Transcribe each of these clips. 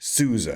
SUSE,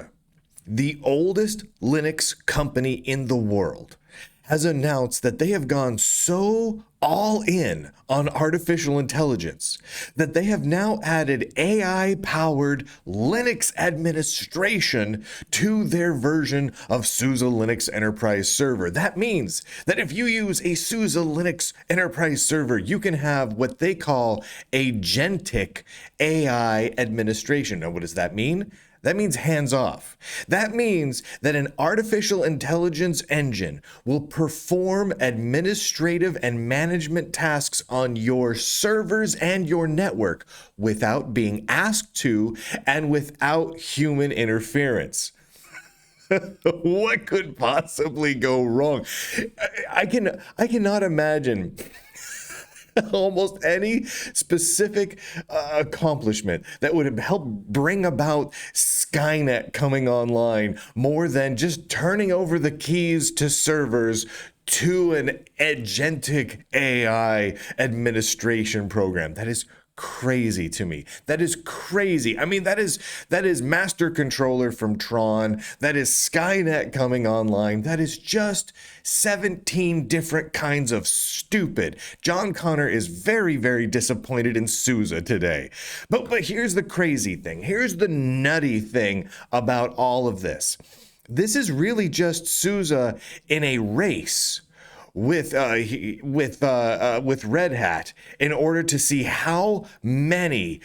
the oldest Linux company in the world, has announced that they have gone so all in on artificial intelligence that they have now added AI-powered Linux administration to their version of SUSE Linux Enterprise Server. That means that if you use a SUSE Linux Enterprise Server, you can have what they call agentic AI administration. Now, what does that mean? That means hands off. That means that an artificial intelligence engine will perform administrative and management tasks on your servers and your network without being asked to and without human interference. What could possibly go wrong? I cannot imagine almost any specific accomplishment that would help bring about Skynet coming online more than just turning over the keys to servers to an agentic AI administration program. That is crazy to me. That is crazy. I mean, that is Master Controller from Tron. That is Skynet coming online. That is just 17 different kinds of stupid. John Connor is very, very disappointed in SUSE today. But here's the crazy thing. Here's the nutty thing about all of this. This is really just SUSE in a race with Red Hat in order to see how many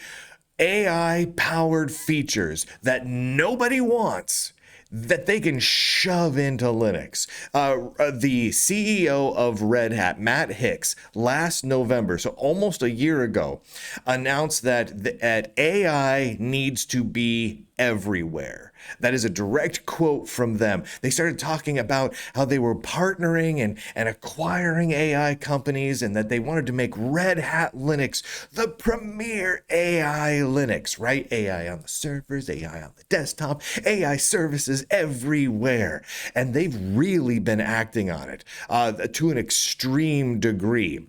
AI-powered features that nobody wants that they can shove into Linux. The CEO of Red Hat, Matt Hicks, last November, so almost a year ago, announced that AI needs to be everywhere. That is a direct quote from them. They started talking about how they were partnering and acquiring AI companies and that they wanted to make Red Hat Linux the premier AI Linux, right? AI on the servers, AI on the desktop, AI services everywhere. And they've really been acting on it to an extreme degree.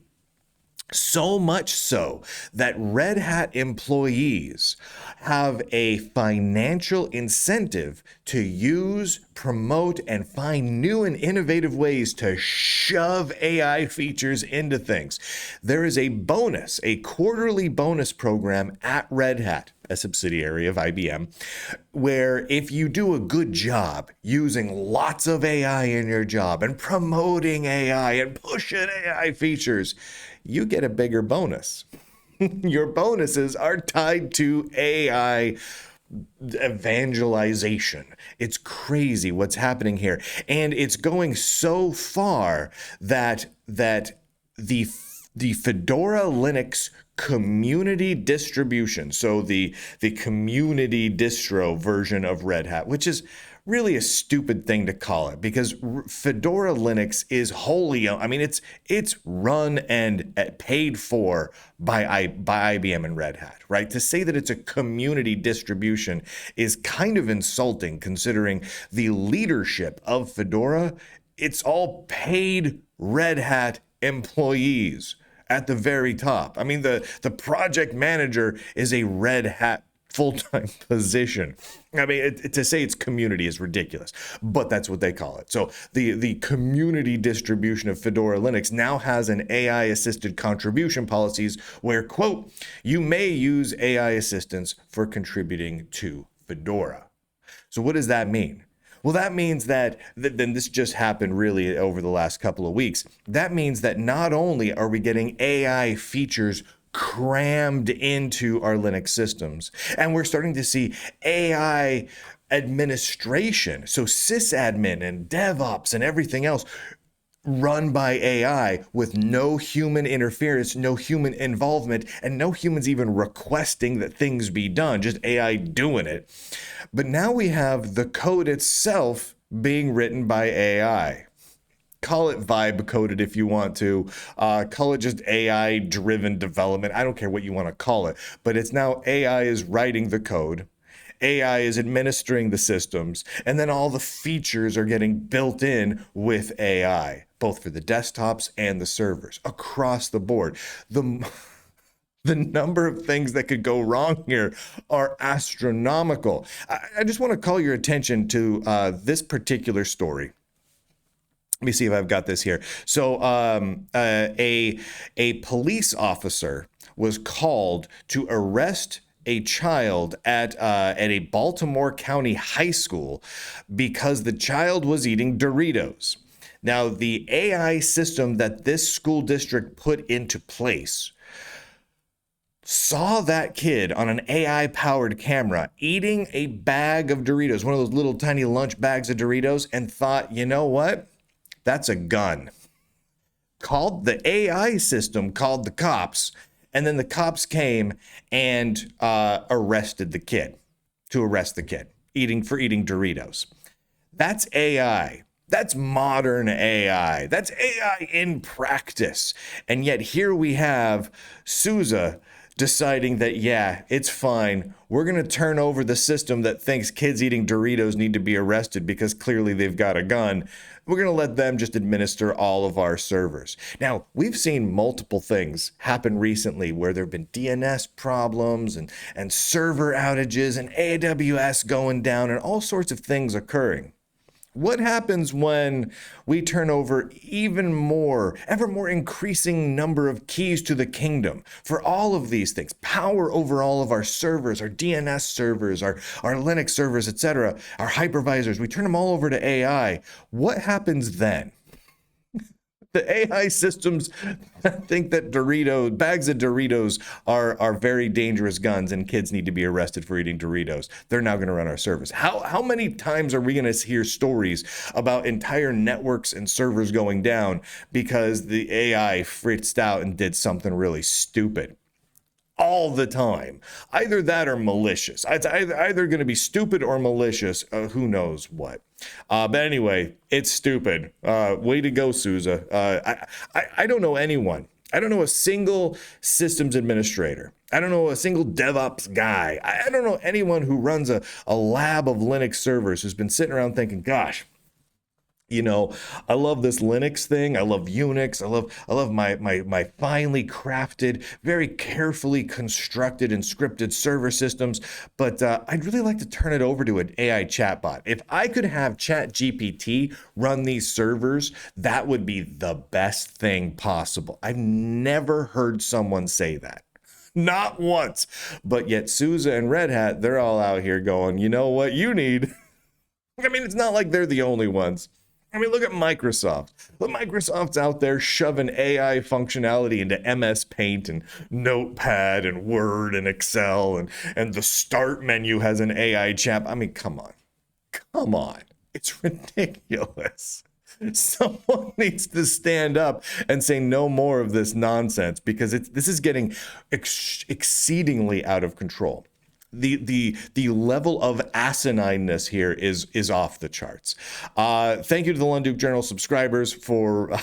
So much so that Red Hat employees have a financial incentive to use, promote, and find new and innovative ways to shove AI features into things. There is a bonus, a quarterly bonus program at Red Hat, a subsidiary of IBM, where if you do a good job using lots of AI in your job and promoting AI and pushing AI features, you get a bigger bonus. Your bonuses are tied to AI evangelization. It's crazy what's happening here. And it's going so far that the Fedora Linux community distribution, so the community distro version of Red Hat, which is really a stupid thing to call it because Fedora Linux is wholly owned. I mean, it's run and paid for by IBM and Red Hat, right? To say that it's a community distribution is kind of insulting considering the leadership of Fedora. It's all paid Red Hat employees at the very top. I mean, the project manager is a Red Hat full-time position. I mean, to say it's community is ridiculous, but that's what they call it. So the community distribution of Fedora Linux now has an AI-assisted contribution policies where, quote, you may use AI assistance for contributing to Fedora. So what does that mean? Well, that means that then this just happened really over the last couple of weeks. That means that not only are we getting AI features crammed into our Linux systems, and we're starting to see AI administration, so sysadmin and DevOps and everything else run by AI with no human interference, no human involvement, and no humans even requesting that things be done, just AI doing it. But now we have the code itself being written by AI. Call it vibe coded if you want to. Call it just AI driven development. I don't care what you want to call it, but it's now AI is writing the code. AI is administering the systems, and then all the features are getting built in with AI, both for the desktops and the servers across the board. The number of things that could go wrong here are astronomical. I just want to call your attention to this particular story. Let me see if I've got this here. So, a police officer was called to arrest a child at a Baltimore County high school because the child was eating Doritos. Now, the AI system that this school district put into place saw that kid on an AI powered camera eating a bag of Doritos, one of those little tiny lunch bags of Doritos, and thought, you know what? That's a gun. Called the AI system, called the cops, and then the cops came and arrested the kid, eating Doritos. That's AI. That's modern AI. That's AI in practice. And yet here we have SUSE deciding that, yeah, it's fine. We're going to turn over the system that thinks kids eating Doritos need to be arrested because clearly they've got a gun. We're going to let them just administer all of our servers. Now, we've seen multiple things happen recently where there have been DNS problems and server outages and AWS going down and all sorts of things occurring. What happens when we turn over ever more increasing number of keys to the kingdom for all of these things, power over all of our servers, our DNS servers, our Linux servers, etc., our hypervisors, we turn them all over to AI. What happens then? The AI systems think that bags of Doritos are very dangerous guns and kids need to be arrested for eating Doritos. They're now going to run our servers. How many times are we going to hear stories about entire networks and servers going down because the AI fritzed out and did something really stupid? All the time. Either that or malicious. It's either going to be stupid or malicious. Who knows what. But anyway, it's stupid. Way to go, SUSE. I don't know anyone. I don't know a single systems administrator. I don't know a single DevOps guy. I don't know anyone who runs a lab of Linux servers who's been sitting around thinking, gosh, you know, I love this Linux thing. I love Unix. I love my finely crafted, very carefully constructed and scripted server systems. But I'd really like to turn it over to an AI chatbot. If I could have ChatGPT run these servers, that would be the best thing possible. I've never heard someone say that. Not once. But yet SUSE and Red Hat, they're all out here going, you know what you need? I mean, it's not like they're the only ones. I mean, look at Microsoft. Microsoft's out there shoving AI functionality into MS Paint and Notepad and Word and Excel, and the start menu has an AI chat. I mean, come on. Come on. It's ridiculous. Someone needs to stand up and say no more of this nonsense because this is getting exceedingly out of control. The level of asinineness here is off the charts. Thank you to the Lunduke Journal subscribers for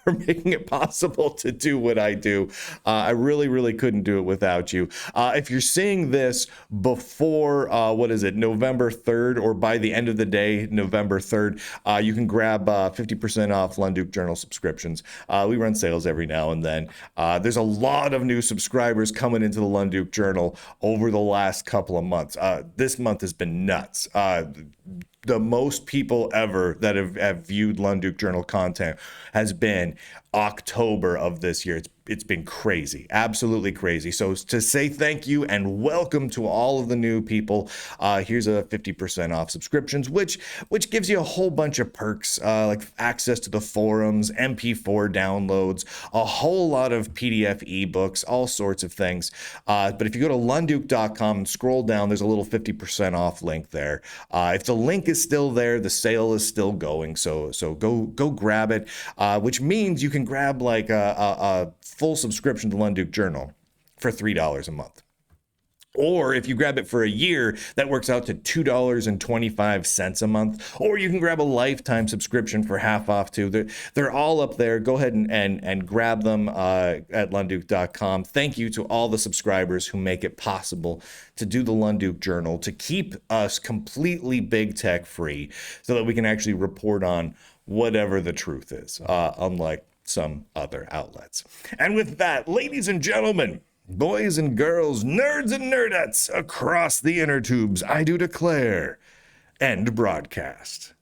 for making it possible to do what I do. I really couldn't do it without you. If you're seeing this before, November 3rd, or by the end of the day, November 3rd, you can grab 50% off Lunduke Journal subscriptions. We run sales every now and then. There's a lot of new subscribers coming into the Lunduke Journal over the last couple of months. This month has been nuts. The most people ever that have viewed Lunduke Journal content has been October of this year. It's been crazy, absolutely crazy. So to say thank you and welcome to all of the new people, here's a 50% off subscriptions, which gives you a whole bunch of perks, like access to the forums, MP4 downloads, a whole lot of PDF ebooks, all sorts of things. But if you go to lunduke.com and scroll down, there's a little 50% off link there. If the link is still there, the sale is still going. So go grab it, which means you can grab like a full subscription to Lunduke Journal for $3 a month. Or if you grab it for a year, that works out to $2.25 a month. Or you can grab a lifetime subscription for half off too. They're all up there. Go ahead and grab them at lunduke.com. Thank you to all the subscribers who make it possible to do the Lunduke Journal, to keep us completely big tech free so that we can actually report on whatever the truth is, unlike some other outlets. And with that, ladies and gentlemen, Boys and girls, nerds and nerdettes across the inner tubes, I do declare. End broadcast.